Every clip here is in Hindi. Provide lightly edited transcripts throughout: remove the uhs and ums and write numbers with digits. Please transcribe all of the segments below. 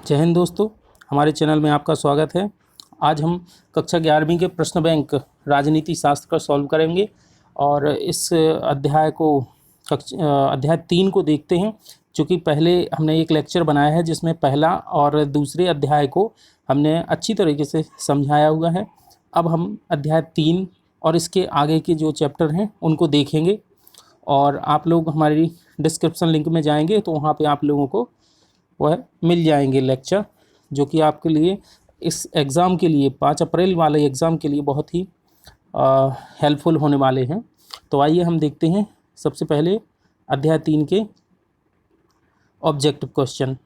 जय हिंद दोस्तों, हमारे चैनल में आपका स्वागत है। आज हम कक्षा 11वीं के प्रश्न बैंक राजनीति शास्त्र का सॉल्व करेंगे और इस अध्याय को अध्याय 3 को देखते हैं। चूँकि पहले हमने एक लेक्चर बनाया है जिसमें पहला और दूसरे अध्याय को हमने अच्छी तरीके से समझाया हुआ है। अब हम अध्याय 3 और इसके आगे के जो चैप्टर हैं उनको देखेंगे और आप लोग हमारी डिस्क्रिप्शन लिंक में जाएंगे तो वहाँ पे आप लोगों को वह मिल जाएंगे लेक्चर, जो कि आपके लिए इस एग्ज़ाम के लिए 5 अप्रैल वाले एग्ज़ाम के लिए बहुत ही हेल्पफुल होने वाले हैं। तो आइए हम देखते हैं सबसे पहले अध्याय 3 के ऑब्जेक्टिव क्वेश्चन।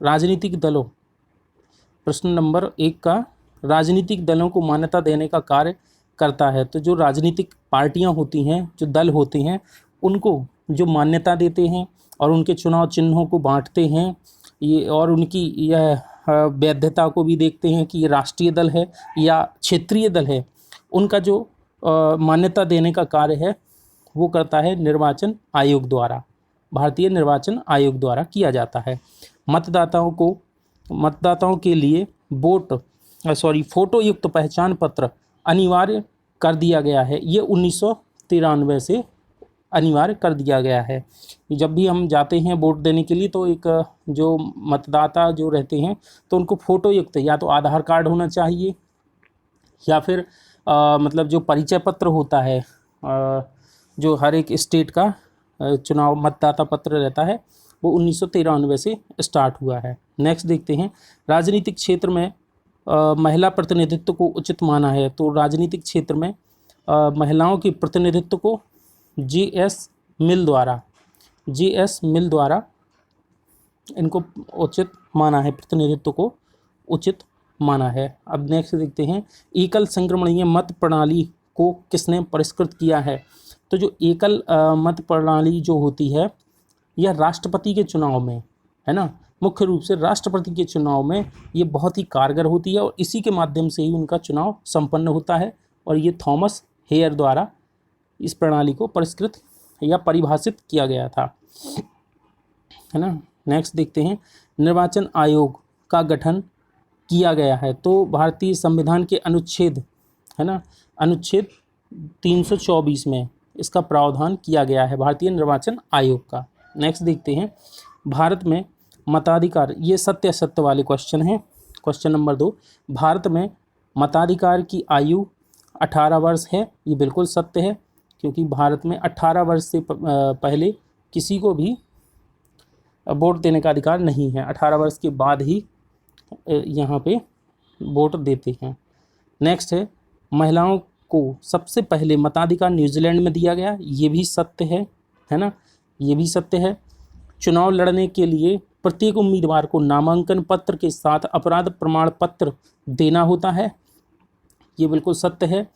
राजनीतिक दलों, प्रश्न नंबर 1 का राजनीतिक दलों को मान्यता देने का कार्य करता है। तो जो राजनीतिक पार्टियां होती हैं, जो दल होते हैं, उनको जो मान्यता देते हैं और उनके चुनाव चिन्हों को बांटते हैं ये, और उनकी यह वैधता को भी देखते हैं कि ये राष्ट्रीय दल है या क्षेत्रीय दल है, उनका जो मान्यता देने का कार्य है वो करता है निर्वाचन आयोग द्वारा, भारतीय निर्वाचन आयोग द्वारा किया जाता है। मतदाताओं के लिए फोटो युक्त पहचान पत्र अनिवार्य कर दिया गया है। ये 1993 से अनिवार्य कर दिया गया है। जब भी हम जाते हैं वोट देने के लिए तो एक जो मतदाता जो रहते हैं तो उनको फ़ोटो युक्त या तो आधार कार्ड होना चाहिए या फिर मतलब जो परिचय पत्र होता है, जो हर एक स्टेट का चुनाव मतदाता पत्र रहता है, वो 1993 से स्टार्ट हुआ है। नेक्स्ट देखते हैं, राजनीतिक क्षेत्र में महिला प्रतिनिधित्व को उचित माना है। तो राजनीतिक क्षेत्र में महिलाओं के प्रतिनिधित्व को जी.एस. मिल द्वारा इनको उचित माना है, प्रतिनिधित्व को उचित माना है। अब नेक्स्ट देखते हैं, एकल संक्रमणीय मत प्रणाली को किसने परिष्कृत किया है। तो जो एकल मत प्रणाली जो होती है यह राष्ट्रपति के चुनाव में, है ना, मुख्य रूप से राष्ट्रपति के चुनाव में ये बहुत ही कारगर होती है और इसी के माध्यम से ही उनका चुनाव संपन्न होता है। और ये थॉमस हेयर द्वारा इस प्रणाली को परिष्कृत या परिभाषित किया गया था, है ना। नेक्स्ट देखते हैं, निर्वाचन आयोग का गठन किया गया है। तो भारतीय संविधान के अनुच्छेद, है ना, अनुच्छेद 324 में इसका प्रावधान किया गया है भारतीय निर्वाचन आयोग का। नेक्स्ट देखते हैं, भारत में मताधिकार, ये सत्य असत्य वाले क्वेश्चन हैं। क्वेश्चन नंबर 2, भारत में मताधिकार की आयु 18 वर्ष है। ये बिल्कुल सत्य है, क्योंकि भारत में 18 वर्ष से पहले किसी को भी वोट देने का अधिकार नहीं है। 18 वर्ष के बाद ही यहाँ पे वोट देते हैं। नेक्स्ट है, महिलाओं को सबसे पहले मताधिकार न्यूजीलैंड में दिया गया। ये भी सत्य है ना, ये भी सत्य है। चुनाव लड़ने के लिए प्रत्येक उम्मीदवार को नामांकन पत्र के साथ अपराध प्रमाण पत्र देना होता है। ये बिल्कुल सत्य है,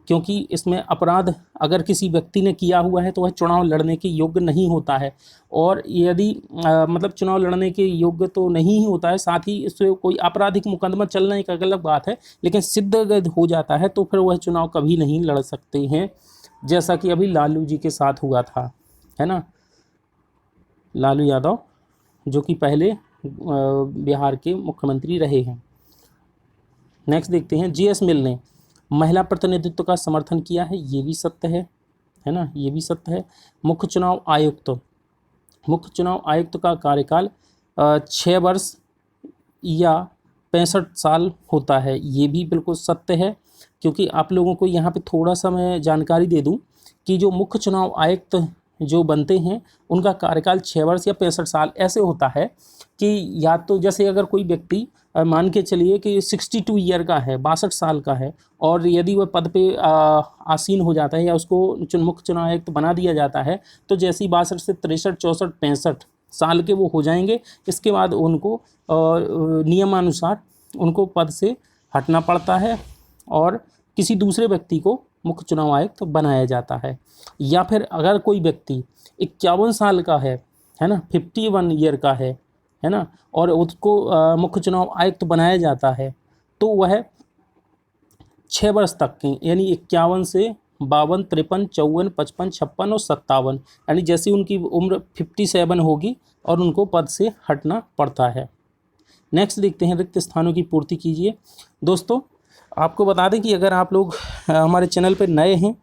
क्योंकि इसमें अपराध अगर किसी व्यक्ति ने किया हुआ है तो वह चुनाव लड़ने के योग्य नहीं होता है। और यदि मतलब चुनाव लड़ने के योग्य तो नहीं ही होता है, साथ ही इससे कोई आपराधिक मुकदमा चलना एक अलग बात है, लेकिन सिद्ध अगर हो जाता है तो फिर वह चुनाव कभी नहीं लड़ सकते हैं, जैसा कि अभी लालू जी के साथ हुआ था, है ना, लालू यादव, जो कि पहले बिहार के मुख्यमंत्री रहे हैं। नेक्स्ट देखते हैं, जी.एस. मिल ने महिला प्रतिनिधित्व का समर्थन किया है। ये भी सत्य है ना, ये भी सत्य है। मुख्य चुनाव आयुक्त का कार्यकाल 6 वर्ष या 65 साल होता है। ये भी बिल्कुल सत्य है, क्योंकि आप लोगों को यहाँ पे थोड़ा सा मैं जानकारी दे दूँ कि जो मुख्य चुनाव आयुक्त जो बनते हैं उनका कार्यकाल 6 वर्ष या 65 साल ऐसे होता है कि या तो जैसे अगर कोई व्यक्ति मान के चलिए कि 62 ईयर का है, 62 साल का है, और यदि वह पद पे आसीन हो जाता है या उसको मुख्य चुनाव आयुक्त बना दिया जाता है, तो जैसे ही 62 से 63, 64, 65 साल के वो हो जाएंगे, इसके बाद उनको नियमानुसार उनको पद से हटना पड़ता है और किसी दूसरे व्यक्ति को मुख्य चुनाव आयुक्त बनाया जाता है। या फिर अगर कोई व्यक्ति 51 साल का है ना, 51 ईयर का है ना, और उसको मुख्य चुनाव आयुक्त बनाया जाता है, तो वह 6 वर्ष तक की, यानी 51 से 52, 53, 54, 55, 56 और 57, यानी जैसी उनकी उम्र 57 होगी और उनको पद से हटना पड़ता है। नेक्स्ट देखते हैं, रिक्त स्थानों की पूर्ति कीजिए। दोस्तों आपको बता दें कि अगर आप लोग हमारे चैनल पर नए हैं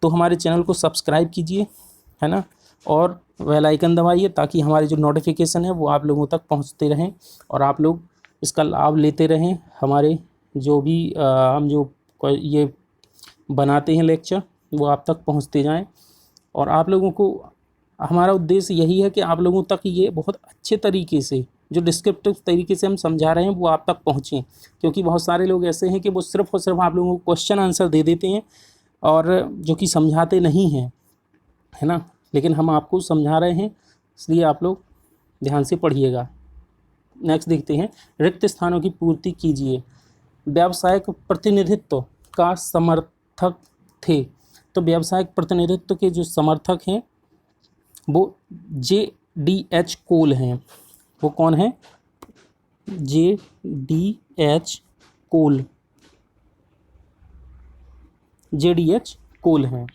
तो हमारे चैनल को सब्सक्राइब कीजिए, है ना, और बेल आइकन दबाइए ताकि हमारे जो नोटिफिकेशन है वो आप लोगों तक पहुंचते रहें और आप लोग इसका लाभ लेते रहें। हमारे जो भी हम जो ये बनाते हैं लेक्चर वो आप तक पहुंचते जाएं, और आप लोगों को हमारा उद्देश्य यही है कि आप लोगों तक ये बहुत अच्छे तरीके से, जो डिस्क्रिप्टिव तरीके से हम समझा रहे हैं वो आप तक पहुँचें। क्योंकि बहुत सारे लोग ऐसे हैं कि वो सिर्फ़ और सिर्फ आप लोगों को क्वेश्चन आंसर दे देते हैं और जो कि समझाते नहीं हैं, है ना। लेकिन हम आपको समझा रहे हैं, इसलिए आप लोग ध्यान से पढ़िएगा। नेक्स्ट देखते हैं, रिक्त स्थानों की पूर्ति कीजिए। व्यावसायिक प्रतिनिधित्व का समर्थक थे। तो व्यावसायिक प्रतिनिधित्व के जो समर्थक हैं वो JDH कोल हैं। वो कौन है? JDH कोल, JDH कोल हैं।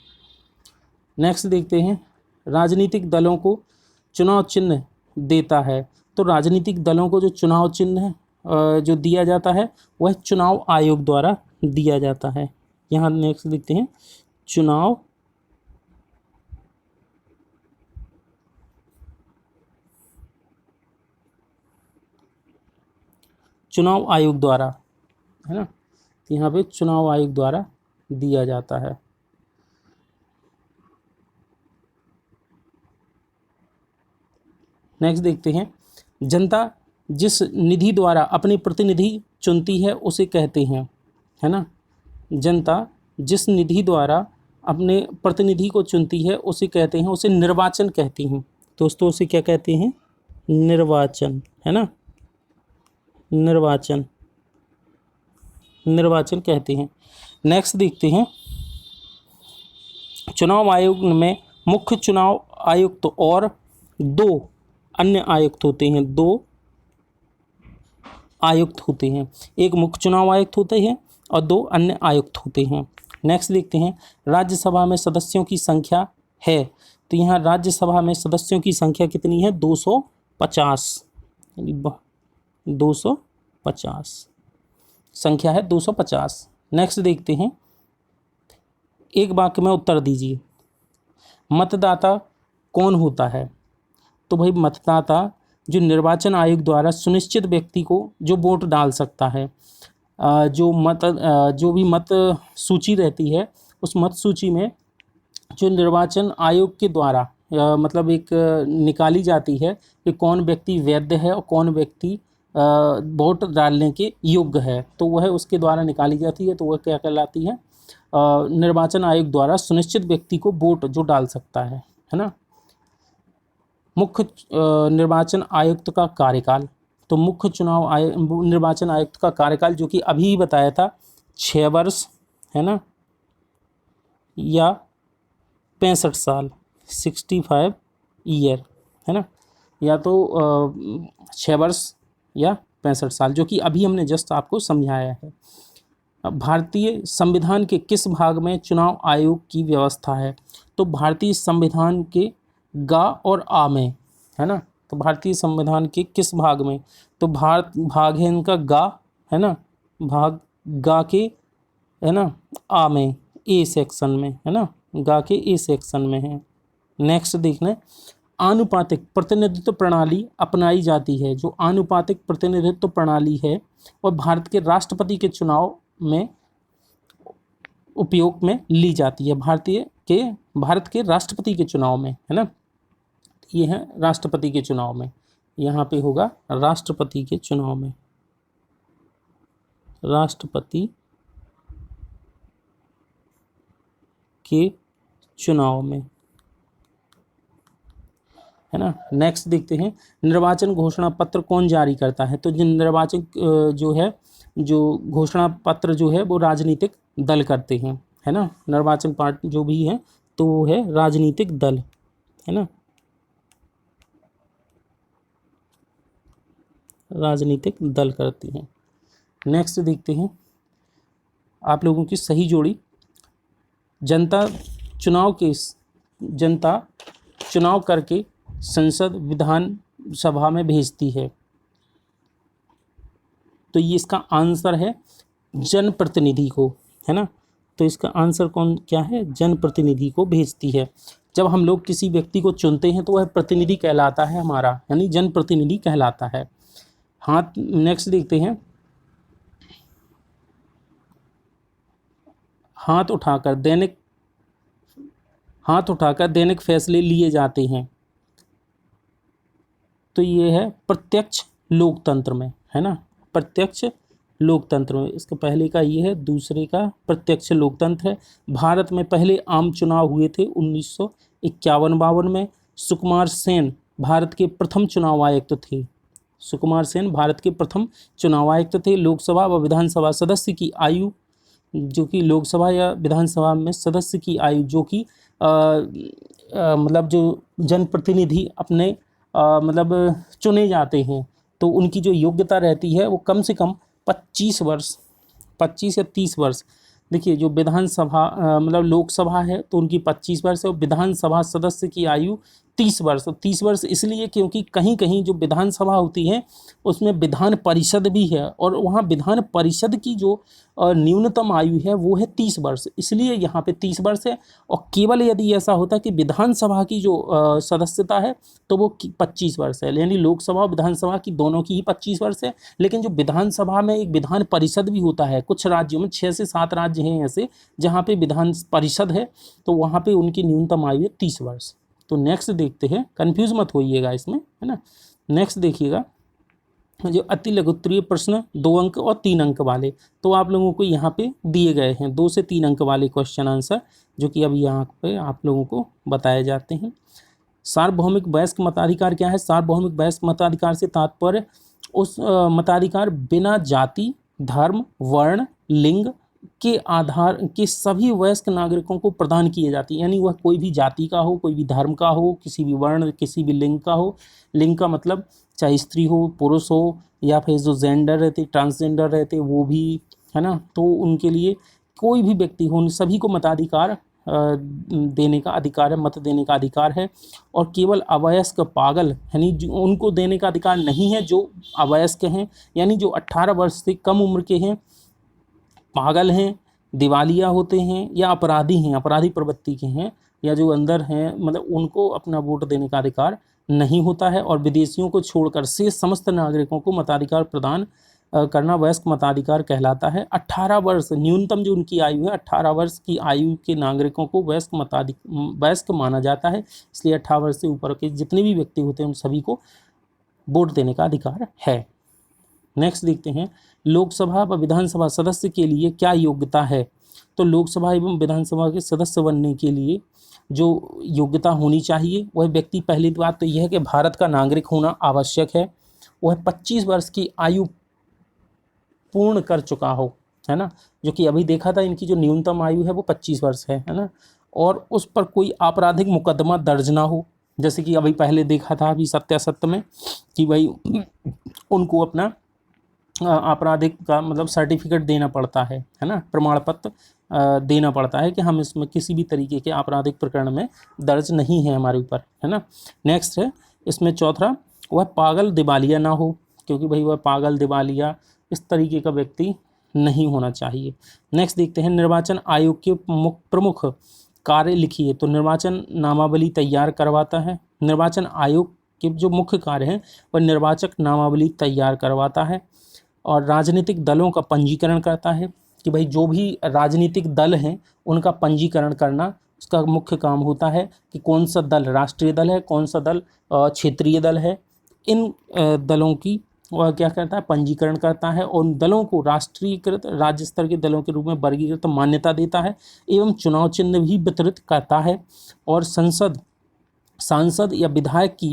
नेक्स्ट देखते हैं, राजनीतिक दलों को चुनाव चिन्ह देता है। तो राजनीतिक दलों को जो चुनाव चिन्ह जो दिया जाता है वह चुनाव आयोग द्वारा दिया जाता है। यहाँ नेक्स्ट देखते हैं, चुनाव आयोग द्वारा, है ना। तो यहाँ पे चुनाव आयोग द्वारा दिया जाता है। नेक्स्ट देखते हैं, जनता जिस निधि द्वारा अपने प्रतिनिधि चुनती है उसे कहते हैं, है ना। जनता जिस निधि द्वारा अपने प्रतिनिधि को चुनती है उसे कहते हैं, उसे निर्वाचन कहते हैं। दोस्तों उसे क्या कहते हैं? निर्वाचन, है ना। निर्वाचन कहते हैं। नेक्स्ट देखते हैं, चुनाव आयोग में मुख्य चुनाव आयुक्त और 2 अन्य आयुक्त होते हैं। 2 आयुक्त होते हैं, एक मुख्य चुनाव आयुक्त होते हैं और 2 अन्य आयुक्त होते हैं। नेक्स्ट देखते हैं, राज्यसभा में सदस्यों की संख्या है। तो यहाँ राज्यसभा में सदस्यों की संख्या कितनी है? 250, 250 संख्या है, 250। नेक्स्ट देखते हैं, एक वाक्य में उत्तर दीजिए। मतदाता कौन होता है? तो भाई मतदाता जो निर्वाचन आयोग द्वारा सुनिश्चित व्यक्ति को जो वोट डाल सकता है, जो भी मत सूची रहती है उस मत सूची में जो निर्वाचन आयोग के द्वारा मतलब एक निकाली जाती है कि कौन व्यक्ति वैध है और कौन व्यक्ति वोट डालने के योग्य है, तो वह उसके द्वारा निकाली जाती है। तो वह क्या कहलाती है? निर्वाचन आयोग द्वारा सुनिश्चित व्यक्ति को वोट जो डाल सकता है ना। मुख्य निर्वाचन आयुक्त का कार्यकाल, तो मुख्य निर्वाचन आयुक्त का कार्यकाल जो कि अभी बताया था 6 वर्ष, है ना, या 65 साल, 65 ईयर, है ना, या तो 6 वर्ष या 65 साल, जो कि अभी हमने जस्ट आपको समझाया है। भारतीय संविधान के किस भाग में चुनाव आयोग की व्यवस्था है? तो भारतीय संविधान के गा और आ में, है ना। तो भारतीय संविधान के किस भाग में? तो भाग है इनका गा, है ना, भाग गा के, है ना, आ में, ए सेक्शन में, है ना, गा के ए सेक्शन में है। नेक्स्ट देखना, आनुपातिक प्रतिनिधित्व प्रणाली अपनाई जाती है। जो आनुपातिक प्रतिनिधित्व प्रणाली है और भारत के राष्ट्रपति के चुनाव में उपयोग में ली जाती है। भारत के राष्ट्रपति के चुनाव में, है ना, ये है राष्ट्रपति के चुनाव में, यहाँ पे होगा राष्ट्रपति के चुनाव में, राष्ट्रपति के चुनाव में, है ना। नेक्स्ट देखते हैं, निर्वाचन घोषणा पत्र कौन जारी करता है? तो निर्वाचन जो घोषणा पत्र जो है वो राजनीतिक दल करते हैं, है ना। निर्वाचन पार्टी जो भी है तो वो है राजनीतिक दल, है ना, राजनीतिक दल करते हैं। नेक्स्ट देखते हैं, आप लोगों की सही जोड़ी, जनता चुनाव करके संसद विधान सभा में भेजती है। तो ये इसका आंसर है जनप्रतिनिधि को, है ना। तो इसका आंसर क्या है, जनप्रतिनिधि को भेजती है। जब हम लोग किसी व्यक्ति को चुनते हैं तो वह प्रतिनिधि कहलाता है हमारा, यानी जनप्रतिनिधि कहलाता है। हाथ नेक्स्ट देखते हैं, हाथ उठाकर दैनिक फैसले लिए जाते हैं, तो ये है प्रत्यक्ष लोकतंत्र में, है ना, प्रत्यक्ष लोकतंत्र में। इसका पहले का ये है, दूसरे का प्रत्यक्ष लोकतंत्र है। भारत में पहले आम चुनाव हुए थे 1951-52 में। सुकुमार सेन भारत के प्रथम चुनाव आयुक्त थे। सुकुमार सेन भारत के प्रथम चुनाव आयुक्त थे। लोकसभा व विधानसभा सदस्य की आयु, जो कि लोकसभा या विधानसभा में सदस्य की आयु, जो कि मतलब जो जनप्रतिनिधि अपने मतलब चुने जाते हैं, तो उनकी जो योग्यता रहती है वो कम से कम 25 वर्ष, 25 या 30 वर्ष। देखिए जो विधानसभा मतलब लोकसभा है तो उनकी 25 वर्ष है, और विधानसभा सदस्य की आयु 30 वर्ष। 30 वर्ष इसलिए क्योंकि कहीं कहीं जो विधानसभा होती है उसमें विधान परिषद भी है, और वहाँ विधान परिषद की जो न्यूनतम आयु है वो है 30 वर्ष, इसलिए यहाँ पे 30 वर्ष है। और केवल यदि ऐसा होता कि विधानसभा की जो सदस्यता है तो वो 25 वर्ष है, यानी लोकसभा और विधानसभा की दोनों की ही 25 वर्ष है। लेकिन जो विधानसभा में एक विधान परिषद भी होता है, कुछ राज्यों में 6 से 7 राज्य हैं ऐसे जहाँ पे विधान परिषद है, तो वहाँ पे उनकी न्यूनतम आयु है 30 वर्ष। तो नेक्स्ट देखते हैं, कंफ्यूज मत होइएगा इसमें, है ना। नेक्स्ट देखिएगा, जो अति लघुत्तरीय प्रश्न 2 अंक और 3 अंक वाले, तो आप लोगों को यहाँ पे दिए गए हैं 2 से 3 अंक वाले क्वेश्चन आंसर, जो कि अभी यहाँ पे आप लोगों को बताए जाते हैं। सार्वभौमिक वयस्क मताधिकार क्या है? सार्वभौमिक वयस्क मताधिकार से तात्पर्य उस मताधिकार बिना जाति, धर्म, वर्ण, लिंग के आधार के सभी वयस्क नागरिकों को प्रदान किए जाती है, यानी वह कोई भी जाति का हो, कोई भी धर्म का हो, किसी भी वर्ण, किसी भी लिंग का हो। लिंग का मतलब चाहे स्त्री हो, पुरुष हो, या फिर जो जेंडर रहते, ट्रांसजेंडर रहते, वो भी, है ना। तो उनके लिए कोई भी व्यक्ति हो, उन सभी को मताधिकार देने का अधिकार है, मत देने का अधिकार है। और केवल अवयस्क पागल, यानी उनको देने का अधिकार नहीं है जो अवयस्क हैं, यानी जो 18 वर्ष से कम उम्र के हैं, पागल हैं, दिवालिया होते हैं, या अपराधी हैं, अपराधी प्रवृत्ति के हैं, या जो अंदर हैं, मतलब उनको अपना वोट देने का अधिकार नहीं होता है। और विदेशियों को छोड़कर शेष समस्त नागरिकों को मताधिकार प्रदान करना वयस्क मताधिकार कहलाता है। 18 वर्ष न्यूनतम जो उनकी आयु है, 18 वर्ष की आयु के नागरिकों को वयस्क माना जाता है, इसलिए 18 वर्ष से ऊपर के जितने भी व्यक्ति होते हैं उन सभी को वोट देने का अधिकार है। नेक्स्ट देखते हैं, लोकसभा व विधानसभा सदस्य के लिए क्या योग्यता है? तो लोकसभा एवं विधानसभा के सदस्य बनने के लिए जो योग्यता होनी चाहिए, वह व्यक्ति, पहली बात तो यह है कि भारत का नागरिक होना आवश्यक है, वह 25 वर्ष की आयु पूर्ण कर चुका हो, है ना, जो कि अभी देखा था इनकी जो न्यूनतम आयु है वो 25 वर्ष है ना। और उस पर कोई आपराधिक मुकदमा दर्ज ना हो, जैसे कि अभी पहले देखा था अभी सत्यासत्य में कि भाई उनको अपना आपराधिक का मतलब सर्टिफिकेट देना पड़ता है ना, प्रमाण पत्र देना पड़ता है कि हम इसमें किसी भी तरीके के आपराधिक प्रकरण में दर्ज नहीं है हमारे ऊपर, है ना। नेक्स्ट है इसमें चौथा, वह पागल दिवालिया ना हो, क्योंकि भाई वह पागल दिवालिया इस तरीके का व्यक्ति नहीं होना चाहिए। नेक्स्ट देखते हैं, निर्वाचन आयोग के प्रमुख कार्य लिखिए। तो निर्वाचन नामावली तैयार करवाता है। निर्वाचन आयोग के जो मुख्य कार्य हैं वह निर्वाचक नामावली तैयार करवाता है और राजनीतिक दलों का पंजीकरण करता है, कि भाई जो भी राजनीतिक दल हैं उनका पंजीकरण करना उसका मुख्य काम होता है, कि कौन सा दल राष्ट्रीय दल है, कौन सा दल क्षेत्रीय दल है। इन दलों की वह क्या करता है, पंजीकरण करता है, और उन दलों को राष्ट्रीयकृत राज्य स्तर के दलों के रूप में वर्गीकृत मान्यता देता है, एवं चुनाव चिन्ह भी वितरित करता है। और सांसद या विधायक की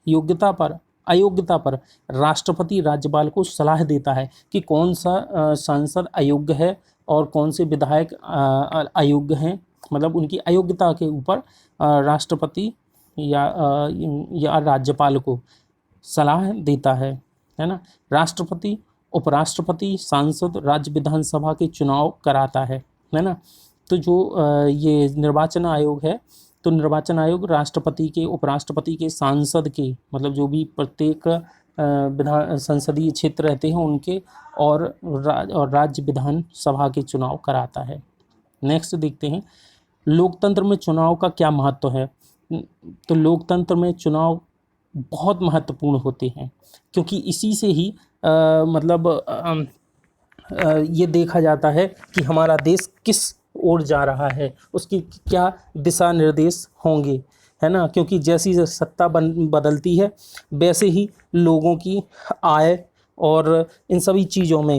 अयोग्यता पर राष्ट्रपति राज्यपाल को सलाह देता है कि कौन सा सांसद अयोग्य है और कौन से विधायक अयोग्य हैं, मतलब उनकी अयोग्यता के ऊपर राष्ट्रपति या राज्यपाल को सलाह देता है ना। राष्ट्रपति, उपराष्ट्रपति, सांसद, राज्य विधानसभा के चुनाव कराता है ना। तो जो ये निर्वाचन आयोग है, तो निर्वाचन आयोग राष्ट्रपति के, उपराष्ट्रपति के, सांसद के, मतलब जो भी प्रत्येक विधान संसदीय क्षेत्र रहते हैं उनके और राज्य विधान सभा के चुनाव कराता है। नेक्स्ट देखते हैं लोकतंत्र में चुनाव का क्या महत्व है। तो लोकतंत्र में चुनाव बहुत महत्वपूर्ण होते हैं, क्योंकि इसी से ही ये देखा जाता है कि हमारा देश किस ओर जा रहा है, उसकी क्या दिशा निर्देश होंगे, है ना। क्योंकि जैसी सत्ता बदलती है वैसे ही लोगों की आय और इन सभी चीज़ों में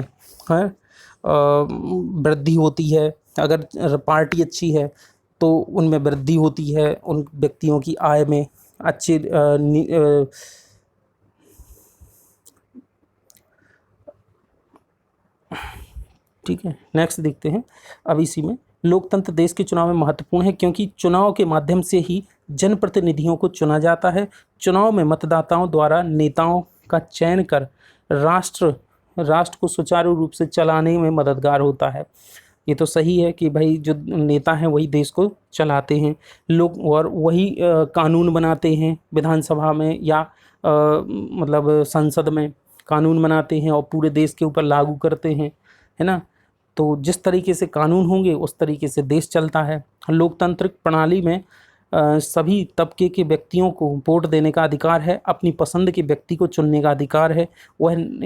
वृद्धि होती है। अगर पार्टी अच्छी है तो उनमें वृद्धि होती है, उन व्यक्तियों की आय में अच्छे ठीक है। नेक्स्ट देखते हैं अब इसी में लोकतंत्र देश के चुनाव में महत्वपूर्ण है, क्योंकि चुनाव के माध्यम से ही जनप्रतिनिधियों को चुना जाता है। चुनाव में मतदाताओं द्वारा नेताओं का चयन कर राष्ट्र को सुचारू रूप से चलाने में मददगार होता है। ये तो सही है कि भाई जो नेता हैं वही देश को चलाते हैं, लोग और वही कानून बनाते हैं विधानसभा में या मतलब संसद में कानून बनाते हैं और पूरे देश के ऊपर लागू करते हैं, है ना। तो जिस तरीके से कानून होंगे उस तरीके से देश चलता है। लोकतांत्रिक प्रणाली में सभी तबके के व्यक्तियों को वोट देने का अधिकार है, अपनी पसंद के व्यक्ति को चुनने का अधिकार है।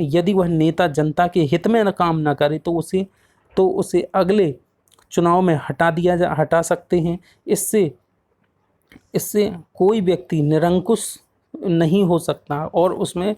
यदि वह नेता जनता के हित में काम न करे तो उसे अगले चुनाव में हटा सकते हैं। इससे कोई व्यक्ति निरंकुश नहीं हो सकता और उसमें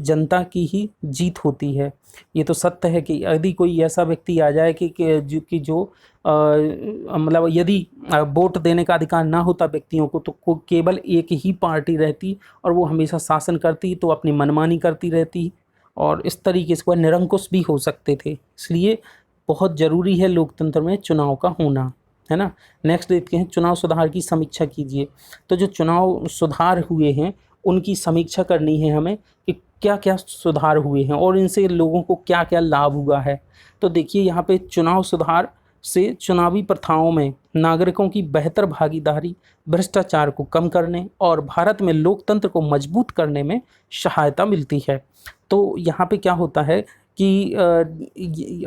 जनता की ही जीत होती है। ये तो सत्य है कि यदि कोई ऐसा व्यक्ति आ जाए कि जो मतलब यदि वोट देने का अधिकार ना होता व्यक्तियों को तो केवल एक ही पार्टी रहती और वो हमेशा शासन करती, तो अपनी मनमानी करती रहती और इस तरीके से वह निरंकुश भी हो सकते थे। इसलिए बहुत ज़रूरी है लोकतंत्र में चुनाव का होना, है ना। नेक्स्ट देखते हैं चुनाव सुधार की समीक्षा कीजिए। तो जो चुनाव सुधार हुए हैं उनकी समीक्षा करनी है हमें कि क्या क्या सुधार हुए हैं और इनसे लोगों को क्या क्या लाभ हुआ है। तो देखिए यहाँ पे चुनाव सुधार से चुनावी प्रथाओं में नागरिकों की बेहतर भागीदारी, भ्रष्टाचार को कम करने और भारत में लोकतंत्र को मजबूत करने में सहायता मिलती है। तो यहाँ पे क्या होता है कि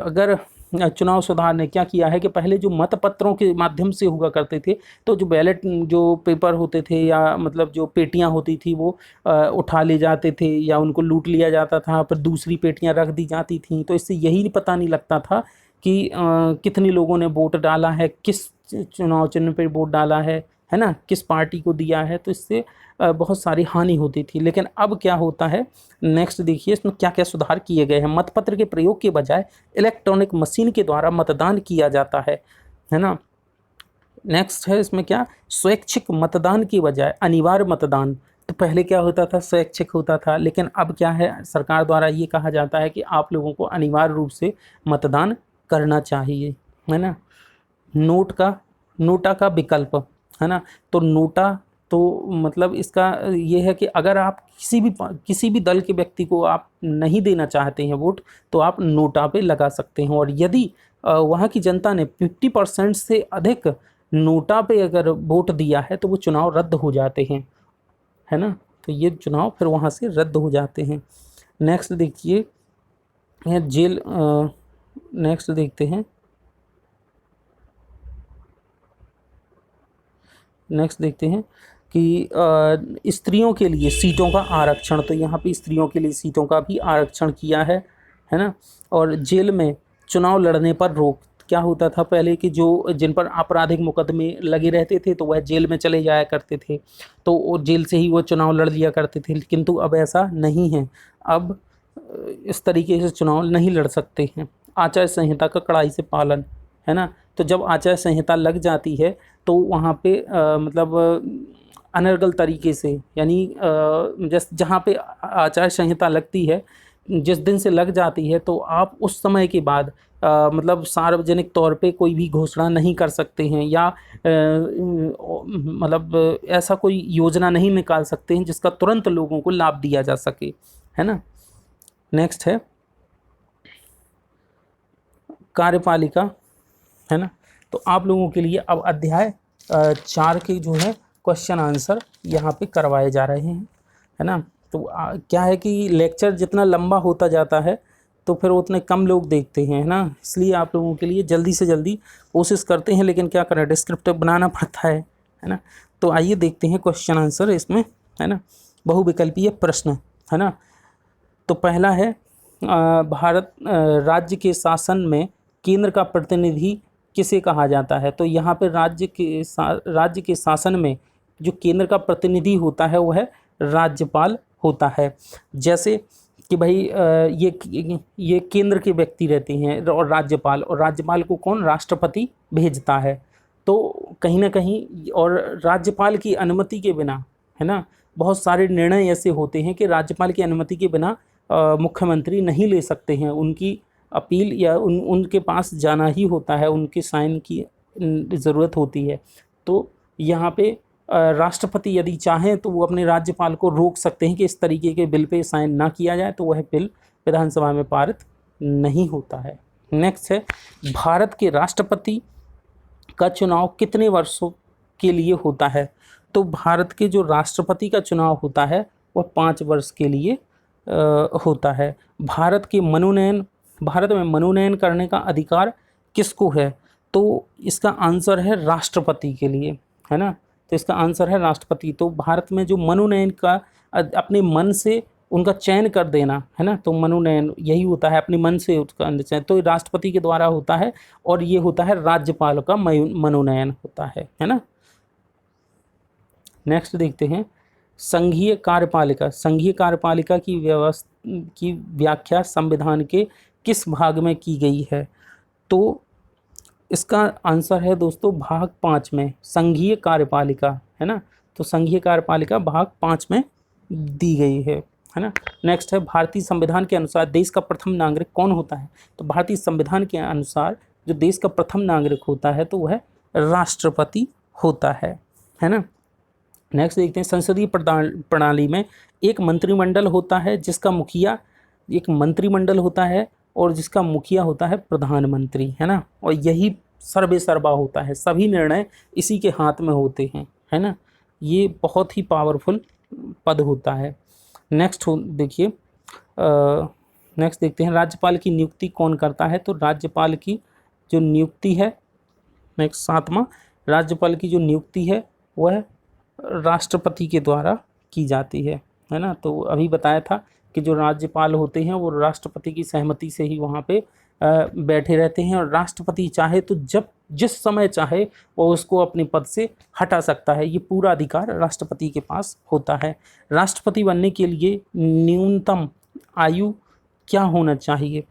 अगर चुनाव सुधार ने क्या किया है कि पहले जो मतपत्रों के माध्यम से हुआ करते थे, तो जो बैलेट जो पेपर होते थे या मतलब जो पेटियां होती थी वो उठा ले जाते थे या उनको लूट लिया जाता था, पर दूसरी पेटियां रख दी जाती थी। तो इससे यही पता नहीं लगता था कि कितने लोगों ने वोट डाला है, किस चुनाव चिन्ह पर वोट डाला है ना, किस पार्टी को दिया है। तो इससे बहुत सारी हानि होती थी। लेकिन अब क्या होता है, नेक्स्ट देखिए इसमें क्या क्या सुधार किए गए हैं। मतपत्र के प्रयोग के बजाय इलेक्ट्रॉनिक मशीन के द्वारा मतदान किया जाता है ना। नेक्स्ट है इसमें क्या, स्वैच्छिक मतदान की बजाय अनिवार्य मतदान। तो पहले क्या होता था, स्वैच्छिक होता था, लेकिन अब क्या है, सरकार द्वारा ये कहा जाता है कि आप लोगों को अनिवार्य रूप से मतदान करना चाहिए, है ना। नोटा का विकल्प, है ना। तो नोटा तो मतलब इसका ये है कि अगर आप किसी भी दल के व्यक्ति को आप नहीं देना चाहते हैं वोट, तो आप नोटा पे लगा सकते हैं। और यदि वहाँ की जनता ने 50% से अधिक नोटा पे अगर वोट दिया है तो वो चुनाव रद्द हो जाते हैं, है ना। तो ये चुनाव फिर वहाँ से रद्द हो जाते हैं। नेक्स्ट देखिए जेल, नेक्स्ट देखते हैं, नेक्स्ट देखते हैं कि स्त्रियों के लिए सीटों का आरक्षण। तो यहाँ पे स्त्रियों के लिए सीटों का भी आरक्षण किया है ना। और जेल में चुनाव लड़ने पर रोक। क्या होता था पहले कि जिन पर आपराधिक मुकदमे लगे रहते थे तो वह जेल में चले जाया करते थे, तो जेल से ही वो चुनाव लड़ लिया करते थे। किंतु अब ऐसा नहीं है, अब इस तरीके से चुनाव नहीं लड़ सकते हैं। आचार संहिता का कड़ाई से पालन, है ना। तो जब आचार संहिता लग जाती है तो वहाँ पे मतलब अनर्गल तरीके से, यानी जहाँ पे आचार संहिता लगती है, जिस दिन से लग जाती है तो आप उस समय के बाद मतलब सार्वजनिक तौर पे कोई भी घोषणा नहीं कर सकते हैं या मतलब ऐसा कोई योजना नहीं निकाल सकते हैं जिसका तुरंत लोगों को लाभ दिया जा सके, है ना। नेक्स्ट है कार्यपालिका, है ना। तो आप लोगों के लिए अब अध्याय 4 के जो है क्वेश्चन आंसर यहाँ पे करवाए जा रहे हैं, है ना। तो क्या है कि लेक्चर जितना लंबा होता जाता है तो फिर उतने कम लोग देखते हैं, है ना, इसलिए आप लोगों के लिए जल्दी से जल्दी कोशिश करते हैं, लेकिन क्या करें, डिस्क्रिप्टिव बनाना पड़ता है ना। तो आइए देखते हैं क्वेश्चन आंसर इसमें, है ना, बहुविकल्पीय प्रश्न, है ना। तो पहला है भारत राज्य के शासन में केंद्र का प्रतिनिधि किसे कहा जाता है। तो यहाँ पे राज्य के शासन में जो केंद्र का प्रतिनिधि होता है वह राज्यपाल होता है। जैसे कि भाई ये केंद्र के व्यक्ति रहते हैं और राज्यपाल को कौन, राष्ट्रपति भेजता है। तो कहीं ना कहीं और राज्यपाल की अनुमति के बिना, है ना, बहुत सारे निर्णय ऐसे होते हैं कि राज्यपाल की अनुमति के बिना मुख्यमंत्री नहीं ले सकते हैं, उनकी अपील या उनके पास जाना ही होता है, उनके साइन की ज़रूरत होती है। तो यहाँ पे राष्ट्रपति यदि चाहें तो वो अपने राज्यपाल को रोक सकते हैं कि इस तरीके के बिल पे साइन ना किया जाए, तो वह बिल विधानसभा में पारित नहीं होता है। नेक्स्ट है, भारत के राष्ट्रपति का चुनाव कितने वर्षों के लिए होता है। तो भारत के जो राष्ट्रपति का चुनाव होता है वह 5 वर्ष के लिए होता है। भारत में मनोनयन करने का अधिकार किसको है। तो इसका आंसर है राष्ट्रपति के लिए, है ना। तो इसका आंसर है राष्ट्रपति। तो भारत में जो मनोनयन का अपने मन से उनका चयन कर देना, है ना, तो मनोनयन यही होता है, अपने मन से उसका चयन तो राष्ट्रपति के द्वारा होता है, और ये होता है राज्यपाल का मनोनयन होता है ना। नेक्स्ट देखते हैं, संघीय कार्यपालिका की व्याख्या संविधान के किस भाग में की गई है। तो इसका आंसर है दोस्तों भाग 5 में, संघीय कार्यपालिका, है ना। तो संघीय कार्यपालिका भाग 5 में दी गई है ना। नेक्स्ट है, भारतीय संविधान के अनुसार देश का प्रथम नागरिक कौन होता है। तो भारतीय संविधान के अनुसार जो देश का प्रथम नागरिक होता है तो वह राष्ट्रपति होता है ना। नेक्स्ट देखते हैं, संसदीय प्रणाली में एक मंत्रिमंडल होता है जिसका मुखिया, एक मंत्रिमंडल होता है और जिसका मुखिया होता है प्रधानमंत्री, है ना, और यही सर्वे सर्वा होता है, सभी निर्णय इसी के हाथ में होते हैं, है ना। ये बहुत ही पावरफुल पद होता है। नेक्स्ट देखिए, नेक्स्ट देखते हैं, राज्यपाल की नियुक्ति कौन करता है। तो राज्यपाल की जो नियुक्ति है, नेक्स्ट 7वां, राज्यपाल की जो नियुक्ति है वह राष्ट्रपति के द्वारा की जाती है ना। तो अभी बताया था कि जो राज्यपाल होते हैं वो राष्ट्रपति की सहमति से ही वहाँ पे बैठे रहते हैं, और राष्ट्रपति चाहे तो जब जिस समय चाहे वो उसको अपने पद से हटा सकता है। ये पूरा अधिकार राष्ट्रपति के पास होता है। राष्ट्रपति बनने के लिए न्यूनतम आयु क्या होना चाहिए।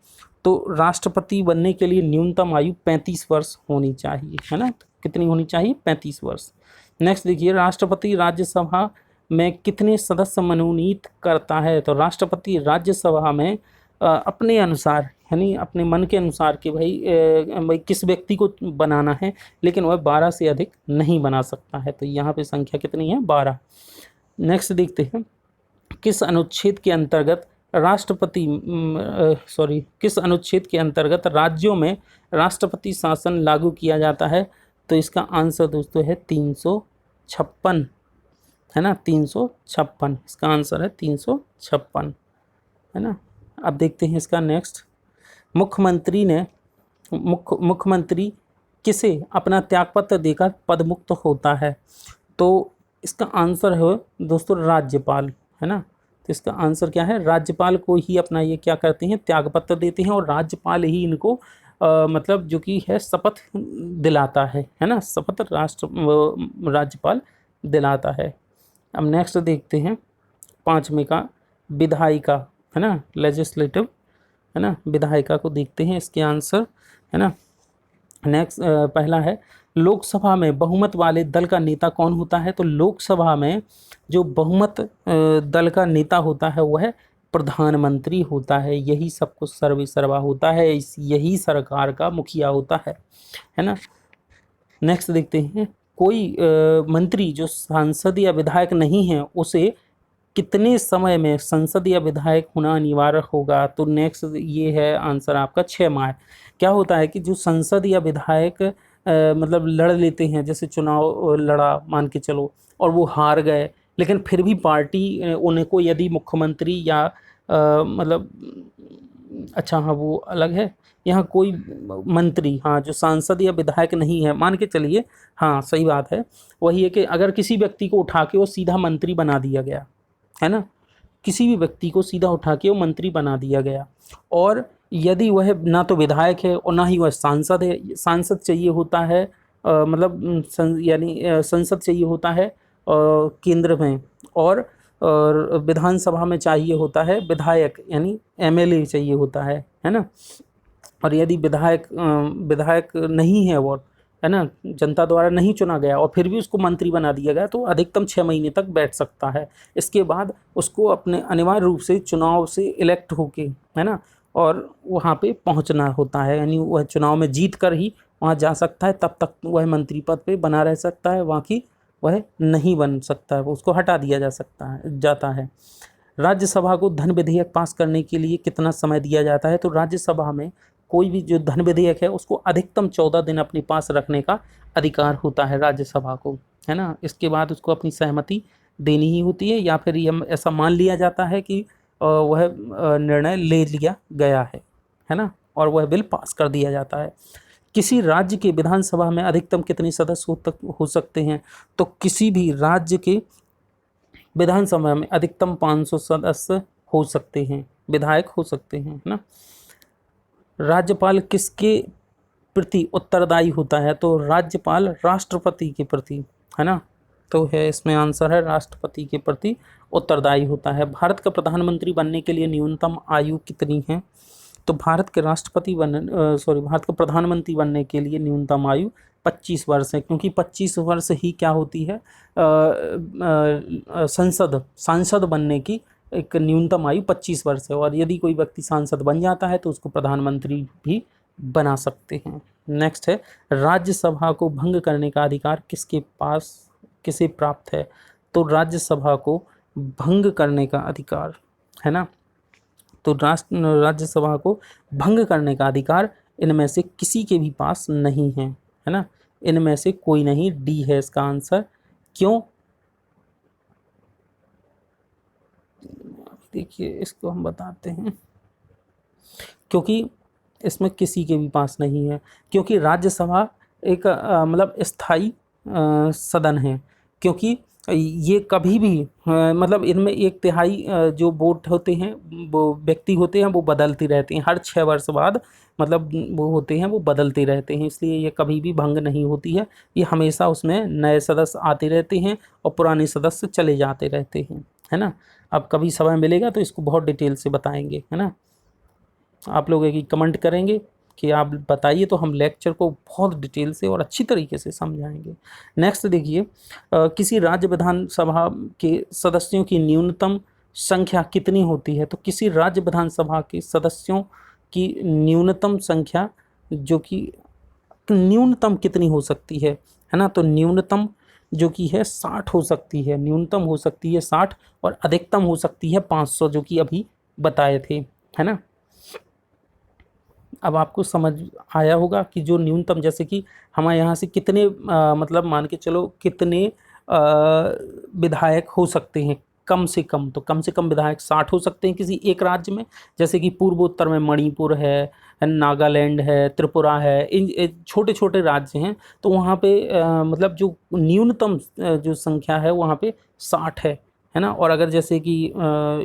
तो राष्ट्रपति बनने के लिए न्यूनतम आयु 35 वर्ष होनी चाहिए, है ना। तो कितनी होनी चाहिए, 35 वर्ष। नेक्स्ट देखिए, राष्ट्रपति राज्यसभा में कितने सदस्य मनोनीत करता है। तो राष्ट्रपति राज्यसभा में अपने अनुसार, यानी अपने मन के अनुसार कि भाई किस व्यक्ति को बनाना है, लेकिन वह 12 से अधिक नहीं बना सकता है। तो यहाँ पे संख्या कितनी है, 12। नेक्स्ट देखते हैं, किस अनुच्छेद के अंतर्गत किस अनुच्छेद के अंतर्गत राज्यों में राष्ट्रपति शासन लागू किया जाता है। तो इसका आंसर दोस्तों है 356, है ना, 356 इसका आंसर है 356, है ना। अब देखते हैं इसका नेक्स्ट, मुख्यमंत्री किसे अपना त्यागपत्र देकर पदमुक्त होता है। तो इसका आंसर है दोस्तों राज्यपाल, है ना। तो इसका आंसर क्या है, राज्यपाल को ही अपना ये क्या करते हैं, त्यागपत्र देते हैं, और राज्यपाल ही इनको मतलब जो कि है शपथ दिलाता है ना, शपथ राज्यपाल दिलाता है। अब नेक्स्ट देखते हैं 5वें का, विधायिका, है ना, लेजिस्लेटिव, है ना, विधायिका को देखते हैं इसके आंसर, है ना। नेक्स्ट पहला है, लोकसभा में बहुमत वाले दल का नेता कौन होता है। तो लोकसभा में जो बहुमत दल का नेता होता है वह प्रधानमंत्री होता है, यही सब कुछ सर्वे सर्वा होता है, यही सरकार का मुखिया होता है ना। नेक्स्ट देखते हैं, कोई मंत्री जो सांसद या विधायक नहीं है उसे कितने समय में संसद या विधायक होना अनिवार्य होगा। तो नेक्स्ट ये है आंसर आपका 6 माह। क्या होता है कि जो संसद या विधायक मतलब लड़ लेते हैं, जैसे चुनाव लड़ा मान के चलो और वो हार गए, लेकिन फिर भी पार्टी उनको यदि मुख्यमंत्री या मतलब अच्छा हाँ वो अलग है, यहाँ कोई मंत्री, हाँ जो सांसद या विधायक नहीं है, मान के चलिए, हाँ सही बात है, वही है कि अगर किसी व्यक्ति को उठा के वो सीधा मंत्री बना दिया गया, है ना, किसी भी व्यक्ति को सीधा उठा के वो मंत्री बना दिया गया, और यदि वह ना तो विधायक है और ना ही वह सांसद है, सांसद चाहिए होता है मतलब यानी संसद चाहिए होता है केंद्र में, और विधानसभा में चाहिए होता है विधायक यानी एमएलए चाहिए होता है ना। और यदि विधायक नहीं है वो, है ना, जनता द्वारा नहीं चुना गया और फिर भी उसको मंत्री बना दिया गया, तो अधिकतम 6 महीने तक बैठ सकता है। इसके बाद उसको अपने अनिवार्य रूप से चुनाव से इलेक्ट होके, है ना, और वहाँ पे पहुँचना होता है, यानी वह चुनाव में जीत कर ही वहाँ जा सकता है, तब तक वह मंत्री पद पे बना रह सकता है, बाकी वह नहीं बन सकता है, उसको हटा दिया जाता है। राज्यसभा को धन विधेयक पास करने के लिए कितना समय दिया जाता है? तो राज्यसभा में कोई भी जो धन विधेयक है उसको अधिकतम 14 दिन अपने पास रखने का अधिकार होता है राज्यसभा को, है ना। इसके बाद उसको अपनी सहमति देनी ही होती है, या फिर ये ऐसा मान लिया जाता है कि वह निर्णय ले लिया गया है ना, और वह बिल पास कर दिया जाता है। किसी राज्य के विधानसभा में अधिकतम कितने सदस्य हो सकते हैं? तो किसी भी राज्य के विधानसभा में अधिकतम 500 सदस्य हो सकते हैं, विधायक हो सकते हैं, है ना। राज्यपाल किसके प्रति उत्तरदायी होता है? तो राज्यपाल राष्ट्रपति के प्रति, है ना, तो है इसमें आंसर है राष्ट्रपति के प्रति उत्तरदायी होता है। भारत का प्रधानमंत्री बनने के लिए न्यूनतम आयु कितनी है? तो भारत के भारत का प्रधानमंत्री बनने के लिए न्यूनतम आयु 25 वर्ष है, क्योंकि 25 वर्ष ही क्या होती है सांसद बनने की एक न्यूनतम आयु 25 वर्ष है, और यदि कोई व्यक्ति सांसद बन जाता है तो उसको प्रधानमंत्री भी बना सकते हैं। नेक्स्ट है, राज्यसभा को भंग करने का अधिकार किसे प्राप्त है? तो राज्यसभा को भंग करने का अधिकार, है ना, तो राज्यसभा को भंग करने का अधिकार इनमें से किसी के भी पास नहीं है ना, इनमें से कोई नहीं, डी है इसका आंसर। क्यों? देखिए इसको हम बताते हैं, क्योंकि इसमें किसी के भी पास नहीं है, क्योंकि राज्यसभा एक मतलब स्थायी सदन है, क्योंकि ये कभी भी मतलब इनमें 1/3 जो वोट होते हैं, वो व्यक्ति होते हैं, वो बदलते रहते हैं हर 6 वर्ष बाद, मतलब वो होते हैं वो बदलते रहते हैं, इसलिए ये कभी भी भंग नहीं होती है। ये हमेशा उसमें नए सदस्य आते रहते हैं और पुराने सदस्य चले जाते रहते हैं, है ना। अब कभी समय मिलेगा तो इसको बहुत डिटेल से बताएंगे, है ना। आप लोग एक कमेंट करेंगे कि आप बताइए, तो हम लेक्चर को बहुत डिटेल से और अच्छी तरीके से समझाएंगे। नेक्स्ट देखिए, किसी राज्य विधानसभा के सदस्यों की न्यूनतम संख्या कितनी होती है? तो किसी राज्य विधानसभा के सदस्यों की न्यूनतम संख्या जो कि न्यूनतम कितनी हो सकती है ना, तो न्यूनतम जो कि है 60 हो सकती है, न्यूनतम हो सकती है 60 और अधिकतम हो सकती है 500, जो कि अभी बताए थे, है ना। अब आपको समझ आया होगा कि जो न्यूनतम, जैसे कि हमारे यहाँ से कितने मतलब मान के चलो कितने विधायक हो सकते हैं कम से कम, तो कम से कम विधायक 60 हो सकते हैं किसी एक राज्य में, जैसे कि पूर्वोत्तर में मणिपुर है, नागालैंड है, त्रिपुरा है, इन छोटे छोटे राज्य हैं, तो वहाँ पे मतलब जो न्यूनतम जो संख्या है वहाँ पे 60 है ना। और अगर जैसे कि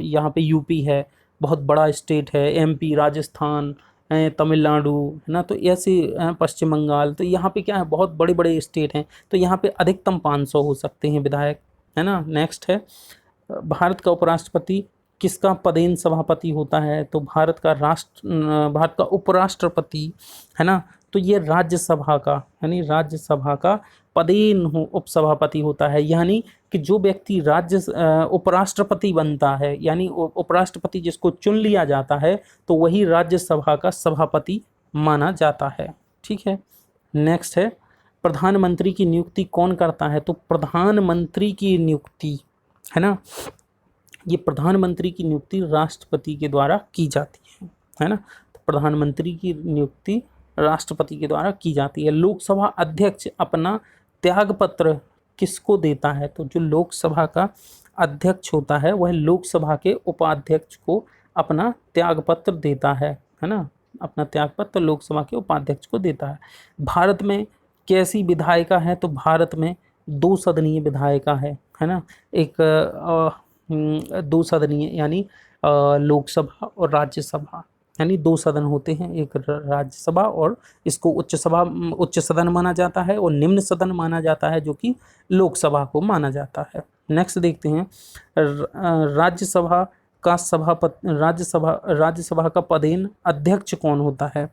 यहाँ पे यूपी है, बहुत बड़ा स्टेट है, एमपी, राजस्थान, तमिलनाडु, है ना, तो ऐसे पश्चिम बंगाल, तो यहाँ पे क्या है बहुत बड़े बड़े स्टेट हैं, तो यहाँ पे अधिकतम 500 हो सकते हैं विधायक, है ना। नेक्स्ट है, भारत का उपराष्ट्रपति किसका पदेन सभापति होता है? तो भारत का उपराष्ट्रपति, है ना, तो ये राज्यसभा का, यानी राज्यसभा का पदेन उपसभापति होता है, यानी कि जो व्यक्ति उपराष्ट्रपति बनता है, यानी उपराष्ट्रपति जिसको चुन लिया जाता है, तो वही राज्यसभा का सभापति माना जाता है, ठीक है। नेक्स्ट है, प्रधानमंत्री की नियुक्ति कौन करता है? तो प्रधानमंत्री की नियुक्ति, है ना, ये प्रधानमंत्री की नियुक्ति राष्ट्रपति के द्वारा की जाती है ना, तो प्रधानमंत्री की नियुक्ति राष्ट्रपति के द्वारा की जाती है। लोकसभा अध्यक्ष अपना त्यागपत्र किसको देता है? तो जो लोकसभा का अध्यक्ष होता है वह लोकसभा के उपाध्यक्ष को अपना त्यागपत्र देता है ना, अपना त्यागपत्र लोकसभा के उपाध्यक्ष को देता है। भारत में कैसी विधायिका है? तो भारत में दो सदनीय विधायिका है ना, एक दो सदनीय यानी लोकसभा और राज्यसभा, यानी दो सदन होते हैं, एक राज्यसभा और इसको उच्च सदन माना जाता है और निम्न सदन माना जाता है जो कि लोकसभा को माना जाता है। नेक्स्ट देखते हैं राज्यसभा का सभापति, राज्यसभा का पदेन अध्यक्ष कौन होता है?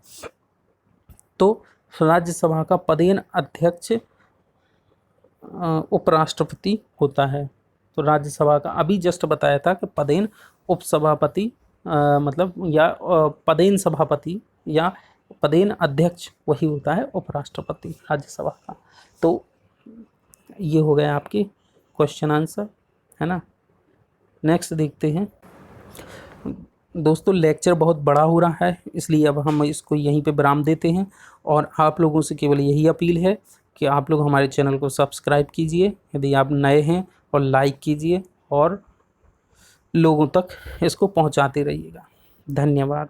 तो राज्यसभा का पदेन अध्यक्ष उपराष्ट्रपति होता है। तो राज्यसभा का अभी जस्ट बताया था कि पदेन उपसभापति मतलब या पदेन सभापति या पदेन अध्यक्ष वही होता है उपराष्ट्रपति राज्यसभा का। तो ये हो गया आपके क्वेश्चन आंसर, है ना। नेक्स्ट देखते हैं दोस्तों, लेक्चर बहुत बड़ा हो रहा है इसलिए अब हम इसको यहीं पे विराम देते हैं और आप लोगों से केवल यही अपील है कि आप लोग हमारे चैनल को सब्सक्राइब कीजिए यदि आप नए हैं, और लाइक कीजिए और लोगों तक इसको पहुंचाते रहिएगा। धन्यवाद।